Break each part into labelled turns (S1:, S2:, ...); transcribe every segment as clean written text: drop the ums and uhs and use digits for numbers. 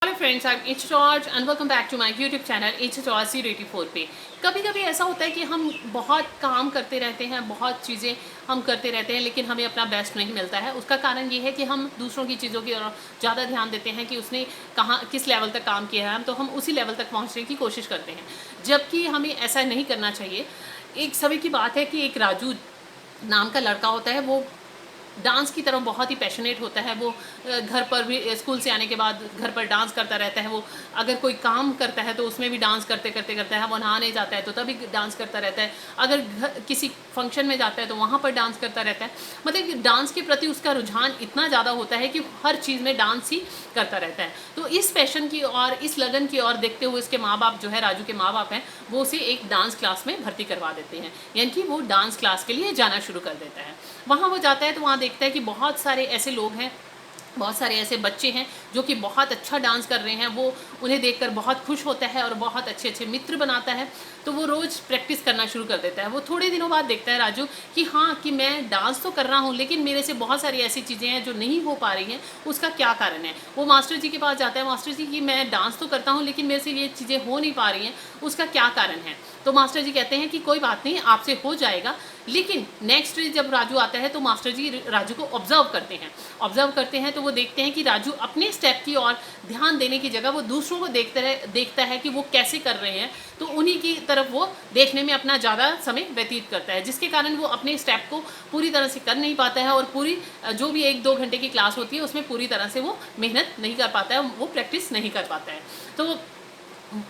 S1: Hello friends, I am इच George and welcome back to my YouTube channel इच George 084 पे। कभी कभी ऐसा होता है कि हम बहुत काम करते रहते हैं, बहुत चीज़ें हम करते रहते हैं, लेकिन हमें अपना बेस्ट नहीं मिलता है। उसका कारण ये है कि हम दूसरों की चीज़ों की ओर ज़्यादा ध्यान देते हैं कि उसने कहाँ किस लेवल तक काम किया है, तो हम उसी लेवल तक पहुँचने की कोशिश करते हैं, जबकि हमें ऐसा नहीं करना चाहिए। एक समय की बात है कि एक राजू नाम का लड़का होता है, वो डांस की तरफ बहुत ही पैशनेट होता है। वो घर पर भी स्कूल से आने के बाद घर पर डांस करता रहता है। वो अगर कोई काम करता है तो उसमें भी डांस करते करते करता है। वो नहाने जाता है तो तभी डांस करता रहता है। अगर किसी फंक्शन में जाता है तो वहाँ पर डांस करता रहता है। मतलब कि डांस के प्रति उसका रुझान इतना ज़्यादा होता है कि हर चीज़ में डांस ही करता रहता है। तो इस पैशन की और इस लगन की ओर देखते हुए इसके माँ बाप जो है, राजू के माँ बाप हैं, वो उसे एक डांस क्लास में भर्ती करवा देते हैं। यानी कि वो डांस क्लास के लिए जाना शुरू कर देता है। वहाँ वो जाता है तो वहाँ देखता है कि बहुत सारे ऐसे लोग हैं, बहुत सारे ऐसे बच्चे हैं जो कि बहुत अच्छा डांस कर रहे हैं। वो उन्हें देखकर बहुत खुश होता है और बहुत अच्छे अच्छे मित्र बनाता है। तो वो रोज़ प्रैक्टिस करना शुरू कर देता है। वो थोड़े दिनों बाद देखता है राजू कि हाँ, कि मैं डांस तो कर रहा हूँ, लेकिन मेरे से बहुत सारी ऐसी चीज़ें हैं जो नहीं हो पा रही हैं। उसका क्या कारण है? वो मास्टर जी के पास जाता है। मास्टर जी, कि मैं डांस तो करता हूँ लेकिन मेरे से ये चीज़ें हो नहीं पा रही हैं, उसका क्या कारण है? तो मास्टर जी कहते हैं कि कोई बात नहीं, आपसे हो जाएगा। लेकिन नेक्स्ट डे जब राजू आता है तो मास्टर जी राजू को ऑब्जर्व करते हैं तो वो देखते हैं कि राजू अपने स्टेप की ओर ध्यान देने की जगह वो दूसरों को देखता है कि वो कैसे कर रहे हैं। तो उन्हीं की तरफ वो देखने में अपना ज़्यादा समय व्यतीत करता है, जिसके कारण वो अपने स्टेप को पूरी तरह से कर नहीं पाता है और पूरी जो भी 1-2 घंटे की क्लास होती है उसमें पूरी तरह से वो मेहनत नहीं कर पाता है, वो प्रैक्टिस नहीं कर पाता है। तो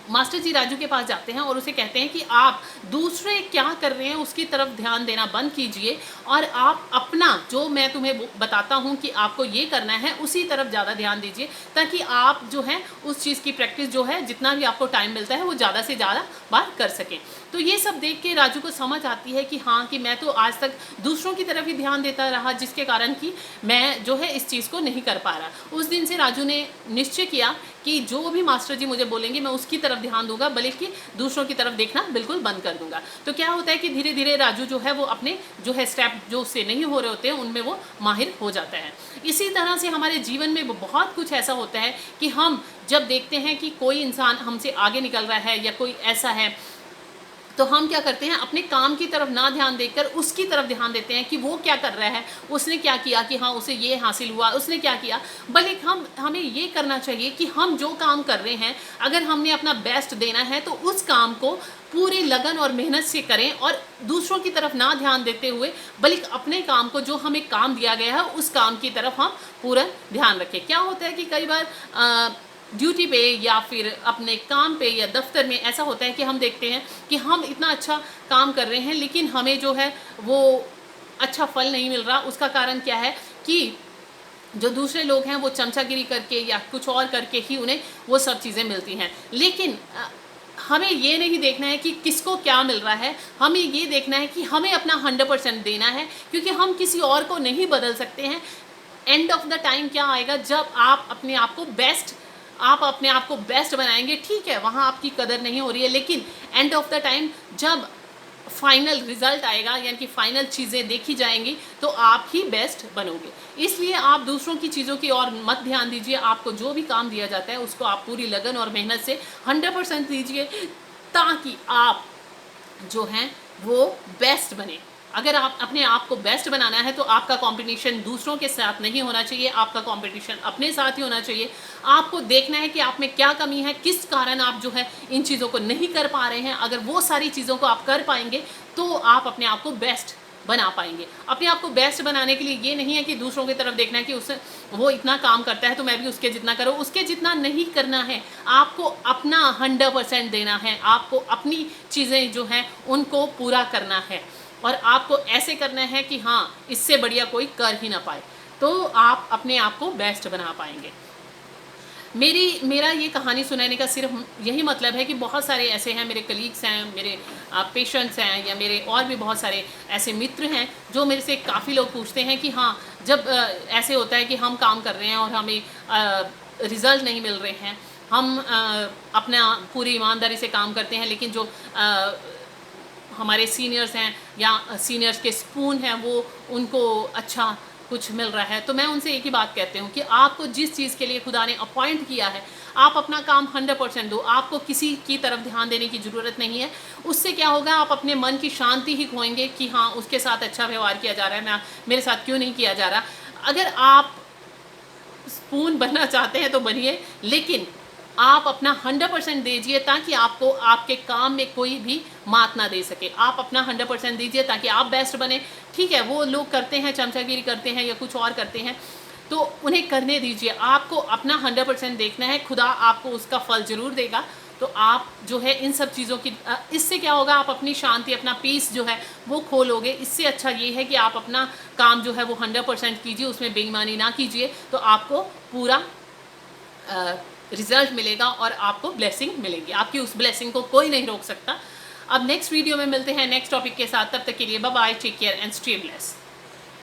S1: मास्टर जी राजू के पास जाते हैं और उसे कहते हैं कि आप दूसरे क्या कर रहे हैं उसकी तरफ ध्यान देना बंद कीजिए और आप अपना, जो मैं तुम्हें बताता हूं कि आपको ये करना है, उसी तरफ ज़्यादा ध्यान दीजिए, ताकि आप जो है उस चीज़ की प्रैक्टिस जो है, जितना भी आपको टाइम मिलता है वो ज़्यादा से ज़्यादा बार कर सकें। तो ये सब देख के राजू को समझ आती है कि हाँ, कि मैं तो आज तक दूसरों की तरफ ही ध्यान देता रहा, जिसके कारण कि मैं जो है इस चीज़ को नहीं कर पा रहा। उस दिन से राजू ने निश्चय किया कि जो भी मास्टर जी मुझे बोलेंगे मैं उसकी तरफ ध्यान दूंगा, बल्कि दूसरों की तरफ देखना बिल्कुल बंद कर दूंगा। तो क्या होता है कि धीरे धीरे राजू जो है वो अपने जो है स्टेप जो उससे नहीं हो रहे होते हैं उनमें वो माहिर हो जाता है। इसी तरह से हमारे जीवन में बहुत कुछ ऐसा होता है कि हम जब देखते हैं कि कोई इंसान हमसे आगे निकल रहा है या कोई ऐसा है, तो हम क्या करते हैं, अपने काम की तरफ ना ध्यान देकर उसकी तरफ ध्यान देते हैं कि वो क्या कर रहा है, उसने क्या किया, कि हाँ उसे ये हासिल हुआ, उसने क्या किया। बल्कि हमें ये करना चाहिए कि हम जो काम कर रहे हैं, अगर हमने अपना बेस्ट देना है तो उस काम को पूरे लगन और मेहनत से करें और दूसरों की तरफ ना ध्यान देते हुए, बल्कि अपने काम को, जो हमें काम दिया गया है, उस काम की तरफ हम पूरा ध्यान रखें। क्या होता है कि कई बार ड्यूटी पे या फिर अपने काम पे या दफ्तर में ऐसा होता है कि हम देखते हैं कि हम इतना अच्छा काम कर रहे हैं लेकिन हमें जो है वो अच्छा फल नहीं मिल रहा। उसका कारण क्या है कि जो दूसरे लोग हैं वो चमचागिरी करके या कुछ और करके ही उन्हें वो सब चीज़ें मिलती हैं। लेकिन हमें ये नहीं देखना है कि किसको क्या मिल रहा है, हमें ये देखना है कि हमें अपना 100% देना है, क्योंकि हम किसी और को नहीं बदल सकते हैं। एंड ऑफ द टाइम क्या आएगा, जब आप अपने आप को बेस्ट बनाएंगे, ठीक है वहाँ आपकी कदर नहीं हो रही है, लेकिन एंड ऑफ द टाइम जब फाइनल रिजल्ट आएगा, यानी कि फाइनल चीज़ें देखी जाएंगी, तो आप ही बेस्ट बनोगे। इसलिए आप दूसरों की चीज़ों की ओर मत ध्यान दीजिए। आपको जो भी काम दिया जाता है उसको आप पूरी लगन और मेहनत से 100% दीजिए, ताकि आप जो हैं वो बेस्ट बने। अगर आप अपने आप को बेस्ट बनाना है तो आपका कंपटीशन दूसरों के साथ नहीं होना चाहिए, आपका कंपटीशन अपने साथ ही होना चाहिए। आपको देखना है कि आप में क्या कमी है, किस कारण आप जो है इन चीज़ों को नहीं कर पा रहे हैं। अगर वो सारी चीज़ों को आप कर पाएंगे तो आप अपने आप को बेस्ट बना पाएंगे। अपने आप को बेस्ट बनाने के लिए ये नहीं है कि दूसरों की तरफ देखना है कि उससे वो इतना काम करता है तो मैं भी उसके जितना करूँ, उसके जितना नहीं करना है। आपको अपना 100% देना है, आपको अपनी चीज़ें जो हैं उनको पूरा करना है और आपको ऐसे करना है कि हाँ, इससे बढ़िया कोई कर ही ना पाए, तो आप अपने आप को बेस्ट बना पाएंगे। मेरा ये कहानी सुनाने का सिर्फ यही मतलब है कि बहुत सारे ऐसे हैं, मेरे कलीग्स हैं, मेरे पेशेंट्स हैं, या मेरे और भी बहुत सारे ऐसे मित्र हैं जो मेरे से काफ़ी लोग पूछते हैं कि हाँ, जब ऐसे होता है कि हम काम कर रहे हैं और हमें रिज़ल्ट नहीं मिल रहे हैं, हम अपना पूरी ईमानदारी से काम करते हैं, लेकिन जो हमारे सीनियर्स हैं या सीनियर्स के स्पून हैं वो उनको अच्छा कुछ मिल रहा है, तो मैं उनसे एक ही बात कहती हूँ कि आपको जिस चीज़ के लिए खुदा ने अपॉइंट किया है, आप अपना काम 100% दो, आपको किसी की तरफ ध्यान देने की ज़रूरत नहीं है। उससे क्या होगा, आप अपने मन की शांति ही खोएंगे कि हाँ, उसके साथ अच्छा व्यवहार किया जा रहा है, मैं मेरे साथ क्यों नहीं किया जा रहा। अगर आप स्पून बनना चाहते हैं तो बनिए, लेकिन आप अपना 100% दीजिए ताकि आपको आपके काम में कोई भी मात ना दे सके। आप अपना 100% दीजिए ताकि आप बेस्ट बने। ठीक है, वो लोग करते हैं, चमचागिरी करते हैं या कुछ और करते हैं, तो उन्हें करने दीजिए। आपको अपना 100% देखना है, खुदा आपको उसका फल ज़रूर देगा। तो आप जो है इन सब चीज़ों की इससे क्या होगा, आप अपनी शांति, अपना पीस जो है वो खो लोगे। इससे अच्छा ये है कि आप अपना काम जो है वो 100% कीजिए, उसमें बेईमानी ना कीजिए, तो आपको पूरा रिजल्ट मिलेगा और आपको ब्लेसिंग मिलेगी। आपकी उस ब्लेसिंग को कोई नहीं रोक सकता। अब नेक्स्ट वीडियो में मिलते हैं नेक्स्ट टॉपिक के साथ। तब तक के लिए bye bye, take care and stay blessed.